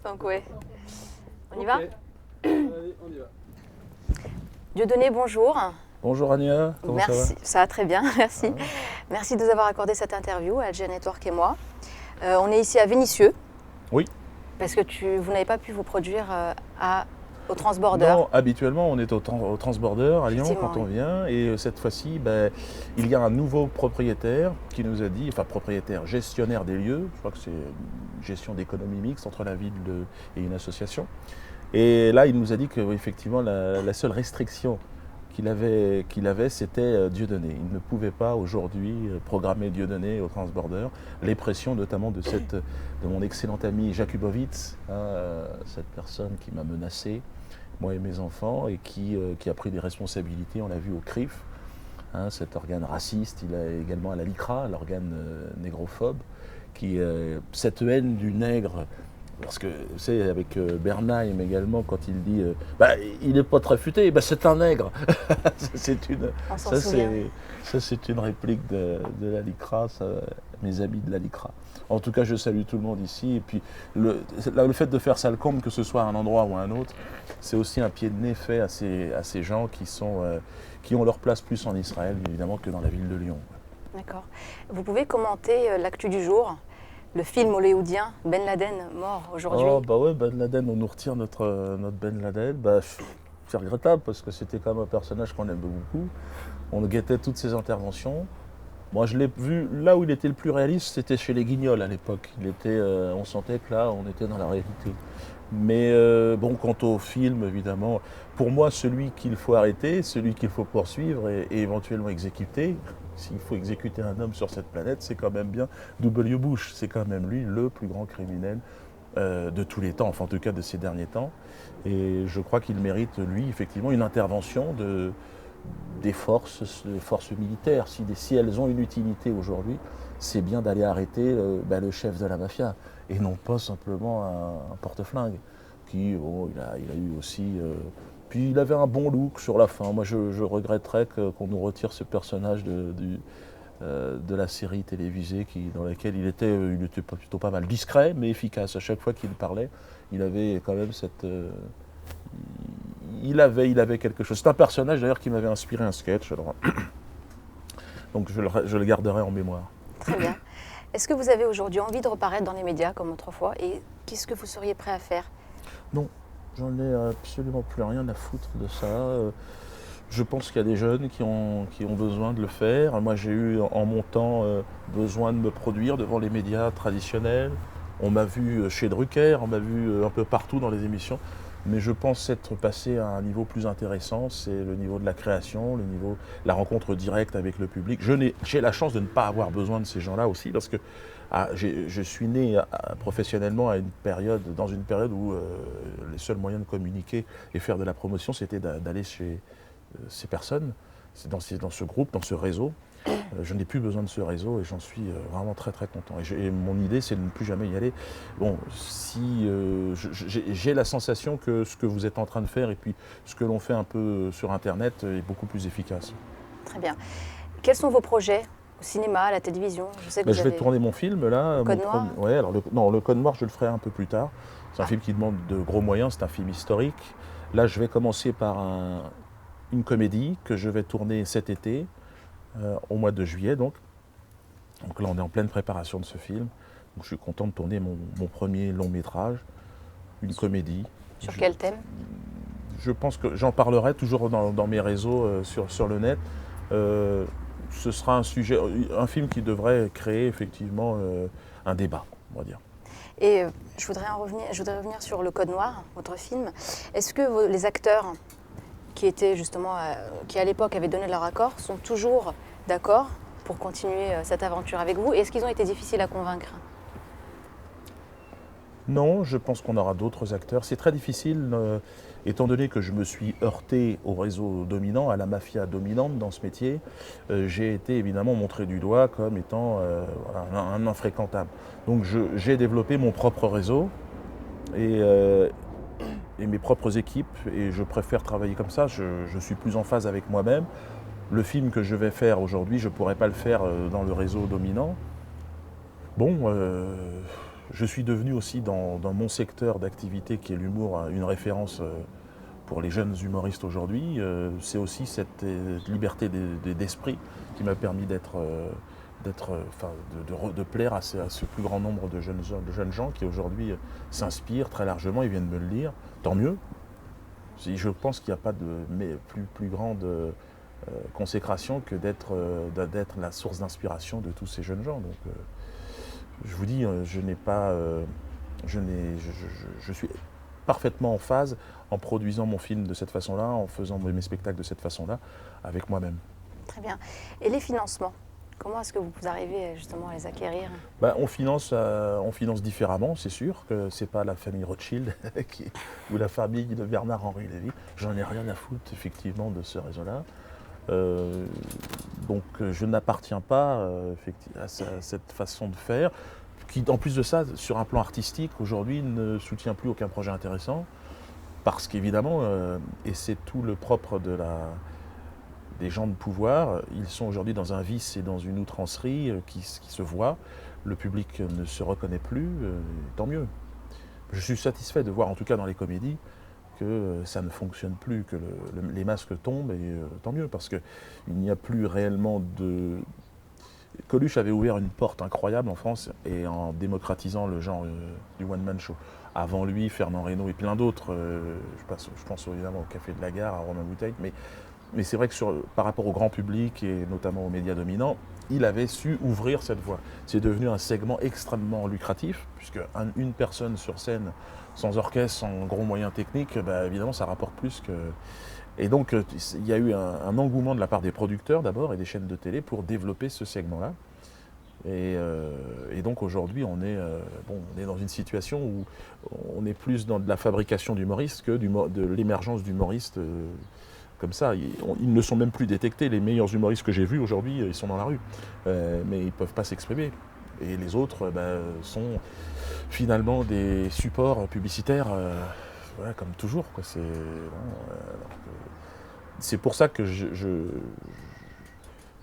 Donc ouais. On y va? Allez, on y va. Dieudonné, bonjour. Bonjour Ania, comment ça va? Merci, ça va très bien, merci. Merci de nous avoir accordé cette interview, Alger Network et moi. On est ici à Vénissieux. Oui. Parce que vous n'avez pas pu vous produire au Transborder. Non, habituellement on est au Transborder à Lyon Effectivement, quand on oui. vient et cette fois-ci il y a un nouveau propriétaire qui nous a dit, enfin propriétaire, gestionnaire des lieux, je crois que c'est une gestion d'économie mixte entre la ville et une association. Et là il nous a dit que oui, effectivement la seule restriction qu'il avait, c'était Dieudonné. Il ne pouvait pas aujourd'hui programmer Dieudonné au Transborder. Les pressions notamment de mon excellent ami Jakubowicz, cette personne qui m'a menacé, moi et mes enfants, et qui a pris des responsabilités, on l'a vu au CRIF, cet organe raciste. Il a également à la LICRA, l'organe négrophobe, cette haine du nègre. Parce que, vous savez, avec Bernheim également, quand il dit il n'est pas très futé, c'est un nègre. On s'en souvient. Ça, c'est une réplique de la LICRA, mes amis de la LICRA. En tout cas, je salue tout le monde ici. Et puis, le fait de faire ça le compte, que ce soit à un endroit ou à un autre, c'est aussi un pied de nez fait à ces gens qui ont leur place plus en Israël, évidemment, que dans la ville de Lyon. D'accord. Vous pouvez commenter l'actu du jour? Le film hollywoodien Ben Laden mort aujourd'hui. Oh ouais, Ben Laden, on nous retire notre Ben Laden. C'est regrettable parce que c'était quand même un personnage qu'on aime beaucoup. On guettait toutes ses interventions. Moi je l'ai vu là où il était le plus réaliste, c'était chez les Guignols à l'époque. On sentait que là on était dans la réalité. Mais quant au film, évidemment, pour moi celui qu'il faut arrêter, celui qu'il faut poursuivre et éventuellement exécuter, s'il faut exécuter un homme sur cette planète, c'est quand même bien W. Bush. C'est quand même lui le plus grand criminel de tous les temps, enfin en tout cas de ces derniers temps. Et je crois qu'il mérite, lui, effectivement, une intervention des forces militaires. Si elles ont une utilité aujourd'hui, c'est bien d'aller arrêter le chef de la mafia et non pas simplement un porte-flingue qui, il a eu aussi... puis il avait un bon look sur la fin. Moi, je regretterais qu'on nous retire ce personnage de la série télévisée dans laquelle il était plutôt pas mal discret, mais efficace. À chaque fois qu'il parlait, il avait quand même il avait quelque chose. C'est un personnage d'ailleurs qui m'avait inspiré un sketch. Alors, donc je le garderai en mémoire. Très bien. Est-ce que vous avez aujourd'hui envie de reparaître dans les médias comme autrefois? Et qu'est-ce que vous seriez prêt à faire? Non, j'en ai absolument plus rien à foutre de ça. Je pense qu'il y a des jeunes qui ont besoin de le faire. Moi, j'ai eu en mon temps besoin de me produire devant les médias traditionnels. On m'a vu chez Drucker, on m'a vu un peu partout dans les émissions. Mais je pense être passé à un niveau plus intéressant, c'est le niveau de la création, le niveau de la rencontre directe avec le public. J'ai la chance de ne pas avoir besoin de ces gens-là aussi, parce que je suis né professionnellement dans une période où les seuls moyens de communiquer et faire de la promotion, c'était d'aller chez ces personnes, dans ce groupe, dans ce réseau. Je n'ai plus besoin de ce réseau et j'en suis vraiment très très content. Et mon idée, c'est de ne plus jamais y aller. Bon, j'ai la sensation que ce que vous êtes en train de faire et puis ce que l'on fait un peu sur Internet est beaucoup plus efficace. Très bien. Quels sont vos projets au cinéma, à la télévision? Je sais que Je vais tourner mon film là. Code Noir. Ouais, alors le Code Noir, je le ferai un peu plus tard. C'est un film qui demande de gros moyens, c'est un film historique. Là, je vais commencer par une comédie que je vais tourner cet été. Au mois de juillet donc là on est en pleine préparation de ce film, donc je suis content de tourner mon premier long métrage, une comédie. Sur quel thème? Je pense que j'en parlerai toujours dans mes réseaux sur le net. Ce sera un film qui devrait créer effectivement un débat, on va dire. Et je voudrais revenir sur le Code Noir, votre film. Est-ce que les acteurs qui étaient justement, qui à l'époque avaient donné leur accord, sont toujours d'accord pour continuer cette aventure avec vous? Et est-ce qu'ils ont été difficiles à convaincre? Non, je pense qu'on aura d'autres acteurs. C'est très difficile, étant donné que je me suis heurté au réseau dominant, à la mafia dominante dans ce métier. J'ai été évidemment montré du doigt comme étant un infréquentable. Donc j'ai développé mon propre réseau et mes propres équipes, et je préfère travailler comme ça. Je suis plus en phase avec moi-même. Le film que je vais faire aujourd'hui, je ne pourrais pas le faire dans le réseau dominant. Bon, je suis devenu aussi dans mon secteur d'activité qui est l'humour une référence pour les jeunes humoristes aujourd'hui. C'est aussi cette liberté d'esprit qui m'a permis de plaire à ce plus grand nombre de jeunes gens qui aujourd'hui s'inspirent très largement, ils viennent me le dire, tant mieux. Je pense qu'il n'y a pas de plus grande consécration que d'être la source d'inspiration de tous ces jeunes gens. Donc, je vous dis, je suis parfaitement en phase en produisant mon film de cette façon-là, en faisant mes spectacles de cette façon-là, avec moi-même. Très bien. Et les financements, comment est-ce que vous arrivez justement à les acquérir? On finance différemment, c'est sûr que c'est pas la famille Rothschild ou la famille de Bernard-Henri Lévy. J'en ai rien à foutre effectivement de ce réseau-là. Donc je n'appartiens pas à cette façon de faire, qui en plus de ça, sur un plan artistique, aujourd'hui ne soutient plus aucun projet intéressant, parce qu'évidemment, et c'est tout le propre des gens de pouvoir, ils sont aujourd'hui dans un vice et dans une outrancerie qui se voit, le public ne se reconnaît plus, tant mieux. Je suis satisfait de voir, en tout cas dans les comédies, que ça ne fonctionne plus, que les masques tombent, et tant mieux, parce qu'il n'y a plus réellement de... Coluche avait ouvert une porte incroyable en France, et en démocratisant le genre du one-man show. Avant lui, Fernand Reynaud et plein d'autres, je pense évidemment au Café de la Gare, à Romain Bouteille, mais c'est vrai que par rapport au grand public, et notamment aux médias dominants, il avait su ouvrir cette voie. C'est devenu un segment extrêmement lucratif, puisque une personne sur scène, sans orchestre, sans gros moyens techniques, évidemment ça rapporte plus que... Et donc il y a eu un engouement de la part des producteurs d'abord et des chaînes de télé pour développer ce segment-là. Et donc aujourd'hui on est dans une situation où on est plus dans de la fabrication d'humoristes que de l'émergence d'humoristes comme ça. Ils ne sont même plus détectés. Les meilleurs humoristes que j'ai vus aujourd'hui, ils sont dans la rue. Mais ils ne peuvent pas s'exprimer. Et les autres sont finalement des supports publicitaires, comme toujours, quoi. C'est pour ça que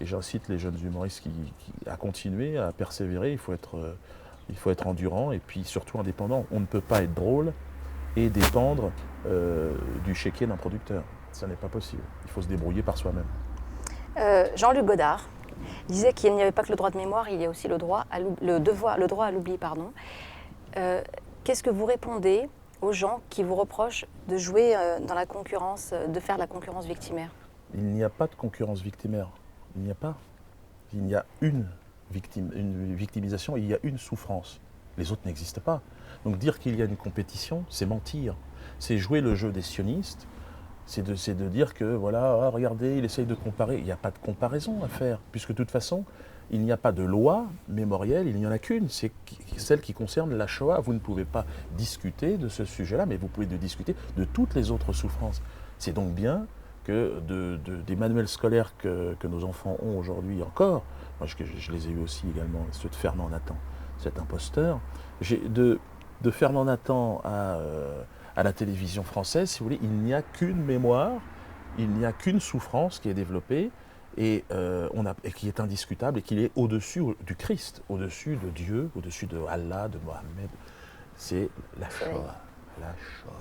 et j'incite les jeunes humoristes à continuer, à persévérer. Il faut être endurant et puis surtout indépendant. On ne peut pas être drôle et dépendre du chéquier d'un producteur. Ça n'est pas possible. Il faut se débrouiller par soi-même. Jean-Luc Godard disait qu'il n'y avait pas que le droit de mémoire, il y a aussi le droit à l'oubli. Qu'est-ce que vous répondez aux gens qui vous reprochent de jouer dans la concurrence, de faire de la concurrence victimaire? Il n'y a pas de concurrence victimaire. Il n'y a pas. Il y a une victimisation, il y a une souffrance. Les autres n'existent pas. Donc dire qu'il y a une compétition, c'est mentir. C'est jouer le jeu des sionistes. C'est de dire que, voilà, regardez, il essaye de comparer. Il n'y a pas de comparaison à faire, puisque de toute façon, il n'y a pas de loi mémorielle, il n'y en a qu'une, c'est celle qui concerne la Shoah. Vous ne pouvez pas discuter de ce sujet-là, mais vous pouvez discuter de toutes les autres souffrances. C'est donc bien que des manuels scolaires que nos enfants ont aujourd'hui encore, moi je les ai eus aussi également, ceux de Fernand Nathan, cet imposteur, de Fernand Nathan à la télévision française, si vous voulez, il n'y a qu'une mémoire, il n'y a qu'une souffrance qui est développée et qui est indiscutable et qui est au-dessus du Christ, au-dessus de Dieu, au-dessus de Allah, de Mohammed. C'est la Shoah. La Shoah.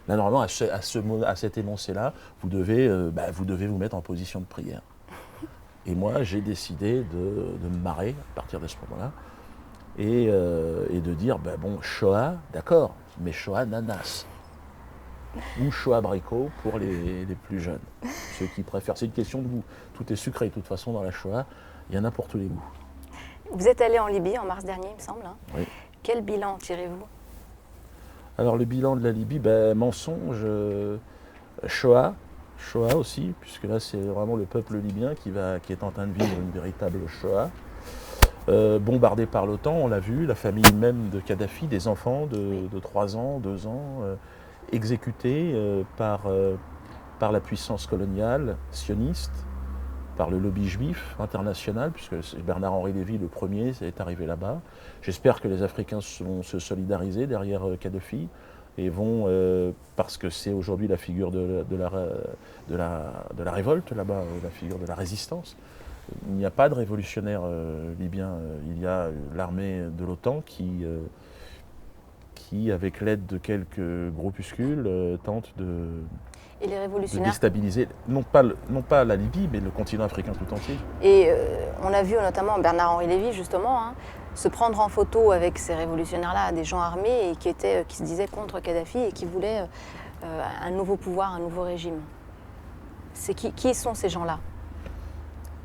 Là, normalement, à cet énoncé-là, vous devez vous mettre en position de prière. Et moi, j'ai décidé de me marrer à partir de ce moment-là et de dire, Shoah, d'accord, mais Shoah nanas. Ou Shoah abricot pour les plus jeunes, ceux qui préfèrent. C'est une question de goût. Tout est sucré, de toute façon, dans la Shoah, il y en a pour tous les goûts. Vous êtes allé en Libye en mars dernier, il me semble. Oui. Quel bilan tirez-vous? Alors le bilan de la Libye, mensonge, Shoah aussi, puisque là c'est vraiment le peuple libyen qui est en train de vivre une véritable Shoah. Bombardé par l'OTAN, on l'a vu, la famille même de Kadhafi, des enfants de 3 ans, 2 ans, exécutés par la puissance coloniale sioniste, par le lobby juif international, puisque c'est Bernard-Henri Lévy le premier est arrivé là-bas. J'espère que les Africains vont se solidariser derrière Kadhafi et vont, parce que c'est aujourd'hui la figure de la révolte là-bas, la figure de la résistance. Il n'y a pas de révolutionnaire libyen. Il y a l'armée de l'OTAN qui, avec l'aide de quelques groupuscules, tente Et les de révolutionnaires. déstabiliser, non pas la Libye, mais le continent africain tout entier. Et on a vu notamment Bernard-Henri Lévy, justement, hein, se prendre en photo avec ces révolutionnaires-là, des gens armés et qui se disaient contre Kadhafi et qui voulaient un nouveau pouvoir, un nouveau régime. Qui sont ces gens-là?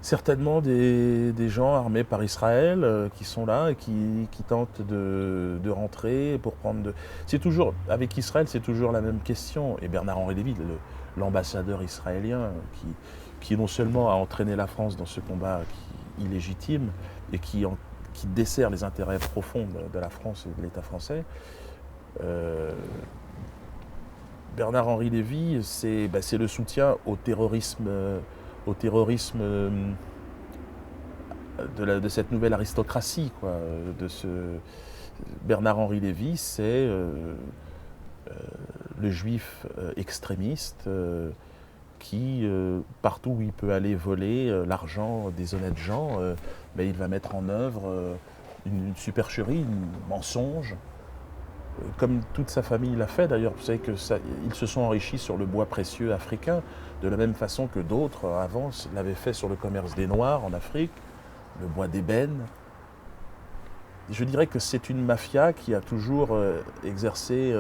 Certainement des gens armés par Israël qui sont là et qui tentent de rentrer pour prendre de... C'est toujours, avec Israël, c'est toujours la même question. Et Bernard-Henri Lévy, l'ambassadeur israélien, qui non seulement a entraîné la France dans ce combat illégitime et qui dessert les intérêts profonds de la France et de l'État français, Bernard-Henri Lévy, c'est le soutien au terrorisme de cette nouvelle aristocratie, quoi. Bernard-Henri Lévy, c'est le juif extrémiste qui, partout où il peut aller voler l'argent des honnêtes gens, il va mettre en œuvre une supercherie, un mensonge, comme toute sa famille l'a fait d'ailleurs. Vous savez qu'ils se sont enrichis sur le bois précieux africain, de la même façon que d'autres avant l'avaient fait sur le commerce des Noirs en Afrique, le bois d'ébène. Je dirais que c'est une mafia qui a toujours exercé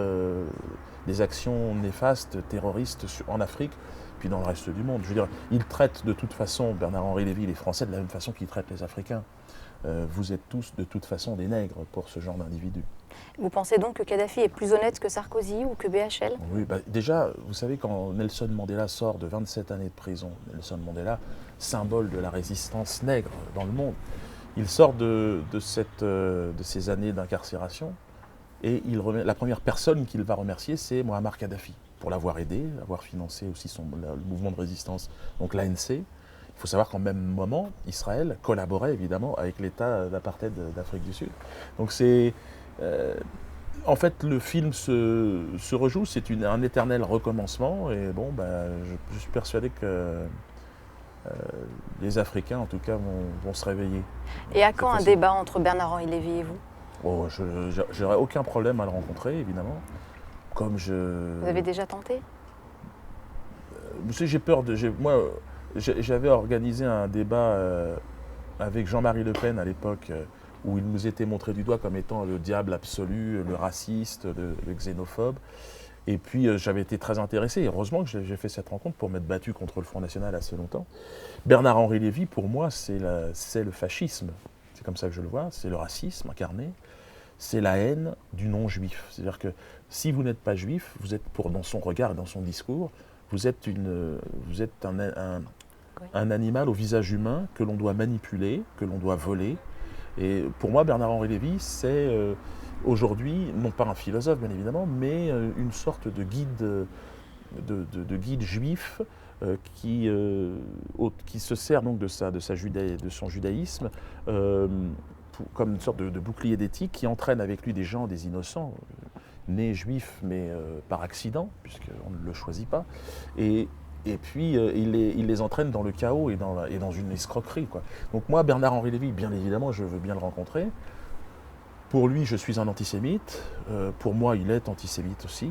des actions néfastes, terroristes en Afrique, puis dans le reste du monde. Je veux dire, ils traitent de toute façon, Bernard-Henri Lévy, les Français, de la même façon qu'ils traitent les Africains. Vous êtes tous de toute façon des nègres pour ce genre d'individus. Vous pensez donc que Kadhafi est plus honnête que Sarkozy ou que BHL? Oui, déjà, vous savez, quand Nelson Mandela sort de 27 années de prison, Nelson Mandela, symbole de la résistance nègre dans le monde, il sort de ces années d'incarcération et la première personne qu'il va remercier, c'est Mouammar Kadhafi, pour l'avoir aidé, avoir financé aussi le mouvement de résistance, donc l'ANC. Il faut savoir qu'en même moment, Israël collaborait évidemment avec l'État d'apartheid d'Afrique du Sud. Donc en fait, le film se rejoue, c'est un éternel recommencement. Et bon, je suis persuadé que les Africains, en tout cas, vont se réveiller. Et à quand un débat entre Bernard-Henri Lévy et vous? Oh, j'aurais aucun problème à le rencontrer, évidemment. Vous avez déjà tenté? Vous savez, j'ai peur de... Moi, j'avais organisé un débat avec Jean-Marie Le Pen à l'époque, où il nous était montré du doigt comme étant le diable absolu, le raciste, le xénophobe. Et puis j'avais été très intéressé. Heureusement que j'ai fait cette rencontre pour m'être battu contre le Front National assez longtemps. Bernard-Henri Lévy, pour moi, c'est le fascisme. C'est comme ça que je le vois. C'est le racisme incarné. C'est la haine du non-juif. C'est-à-dire que si vous n'êtes pas juif, vous êtes, dans son regard et dans son discours, vous êtes un animal au visage humain que l'on doit manipuler, que l'on doit voler. Et pour moi, Bernard-Henri Lévy, c'est aujourd'hui, non pas un philosophe bien évidemment, mais une sorte de guide, de guide juif qui se sert donc de son judaïsme comme une sorte de bouclier d'éthique qui entraîne avec lui des gens, des innocents, nés juifs mais par accident, puisqu'on ne le choisit pas. Et puis, il les entraîne dans le chaos et dans une escroquerie, quoi. Donc moi, Bernard-Henri Lévy, bien évidemment, je veux bien le rencontrer. Pour lui, je suis un antisémite. Pour moi, il est antisémite aussi.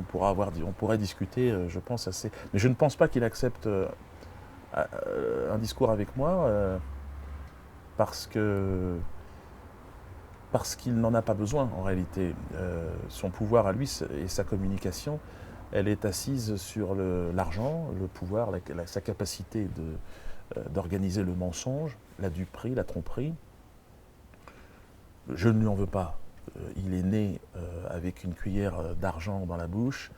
On pourrait discuter, je pense, assez... Mais je ne pense pas qu'il accepte un discours avec moi parce qu'il n'en a pas besoin, en réalité. Son pouvoir à lui et sa communication, elle est assise sur l'argent, le pouvoir, sa capacité d'organiser le mensonge, la duperie, la tromperie. Je ne lui en veux pas. Il est né avec une cuillère d'argent dans la bouche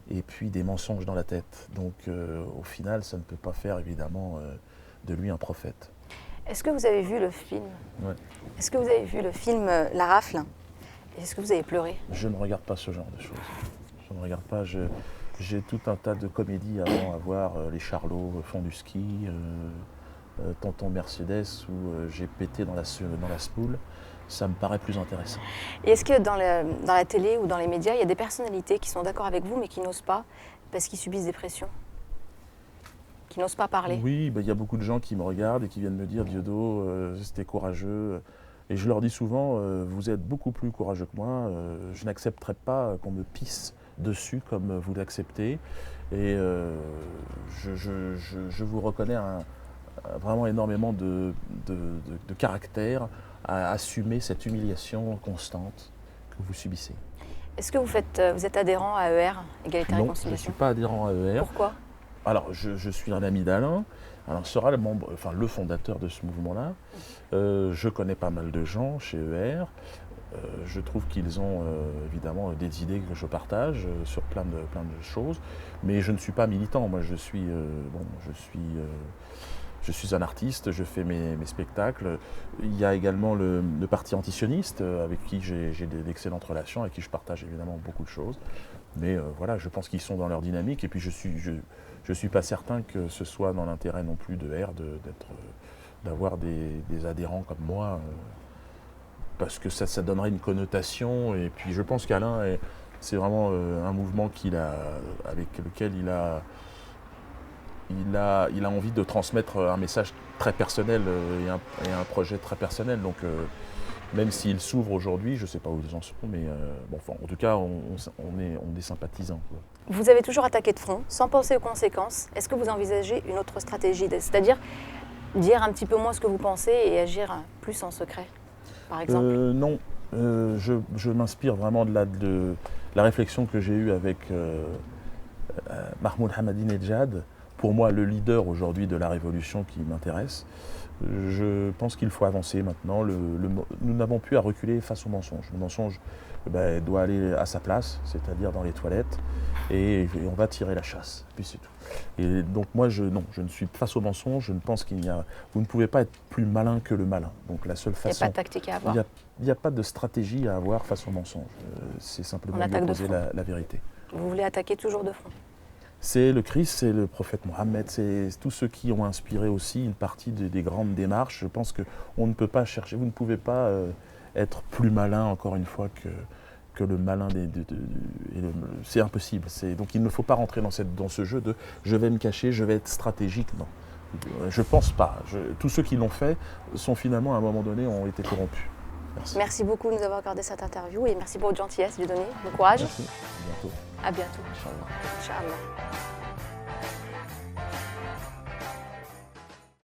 et puis des mensonges dans la tête. Donc au final, ça ne peut pas faire évidemment de lui un prophète. Est-ce que vous avez vu le film? Ouais. Est-ce que vous avez vu le film La Rafle? Est-ce que vous avez pleuré? Je ne regarde pas ce genre de choses. Je ne regarde pas. J'ai tout un tas de comédies avant à voir. Les Charlots font du ski, Tonton Mercedes où j'ai pété dans la spoule. Ça me paraît plus intéressant. Et est-ce que dans la télé ou dans les médias, il y a des personnalités qui sont d'accord avec vous mais qui n'osent pas parce qu'ils subissent des pressions? qui n'osent pas parler. Oui, il y a beaucoup de gens qui me regardent et qui viennent me dire Diodo, c'était courageux. Et je leur dis souvent, vous êtes beaucoup plus courageux que moi. Je n'accepterai pas qu'on me pisse dessus comme vous l'acceptez. Et je vous reconnais vraiment énormément de caractère à assumer cette humiliation constante que vous subissez. Est-ce que vous êtes adhérent à ER, Égalité et Non, je ne Réconciliation? suis pas adhérent à ER. Pourquoi? Alors, je suis un ami d'Alain. Alain sera le fondateur de ce mouvement-là. Je connais pas mal de gens chez ER. Je trouve qu'ils ont évidemment des idées que je partage sur plein de choses. Mais je ne suis pas militant. Moi, je suis un artiste, je fais mes spectacles. Il y a également le parti antisioniste avec qui j'ai d'excellentes relations, avec qui je partage évidemment beaucoup de choses. Mais voilà, je pense qu'ils sont dans leur dynamique. Et puis je suis pas certain que ce soit dans l'intérêt non plus de R d'avoir des adhérents comme moi, parce que ça donnerait une connotation. Et puis je pense qu'Alain, c'est vraiment un mouvement avec lequel il a envie de transmettre un message très personnel et un projet très personnel. Donc même s'il s'ouvre aujourd'hui, je ne sais pas où ils en sont, mais en tout cas, on est sympathisants, quoi. Vous avez toujours attaqué de front, sans penser aux conséquences. Est-ce que vous envisagez une autre stratégie, c'est-à-dire dire un petit peu moins ce que vous pensez et agir plus en secret, par exemple? Non, je m'inspire vraiment de la réflexion que j'ai eue avec Mahmoud Ahmadinejad, pour moi le leader aujourd'hui de la révolution qui m'intéresse. Je pense qu'il faut avancer maintenant. Nous n'avons plus à reculer face au mensonge. Le mensonge doit aller à sa place, c'est-à-dire dans les toilettes, et on va tirer la chasse, puis c'est tout. Et donc moi, je ne suis face au mensonge. Je ne pense vous ne pouvez pas être plus malin que le malin. Donc la seule façon. Il n'y a pas de tactique à avoir. Il n'y a pas de stratégie à avoir face au mensonge. C'est simplement d'opposer la vérité. Vous voulez attaquer toujours de front? C'est le Christ, c'est le prophète Mohammed, c'est tous ceux qui ont inspiré aussi une partie des grandes démarches. Je pense qu'on ne peut pas chercher, vous ne pouvez pas être plus malin, encore une fois, que le malin c'est impossible. Donc il ne faut pas rentrer dans ce jeu de je vais me cacher, je vais être stratégique. Non, je pense pas. Tous ceux qui l'ont fait sont finalement à un moment donné ont été corrompus. Merci. Merci beaucoup de nous avoir accordé cette interview et merci pour votre gentillesse, Dieudonné. Bon courage. Merci. À bientôt. À bientôt. Inch'Allah. Inch'Allah.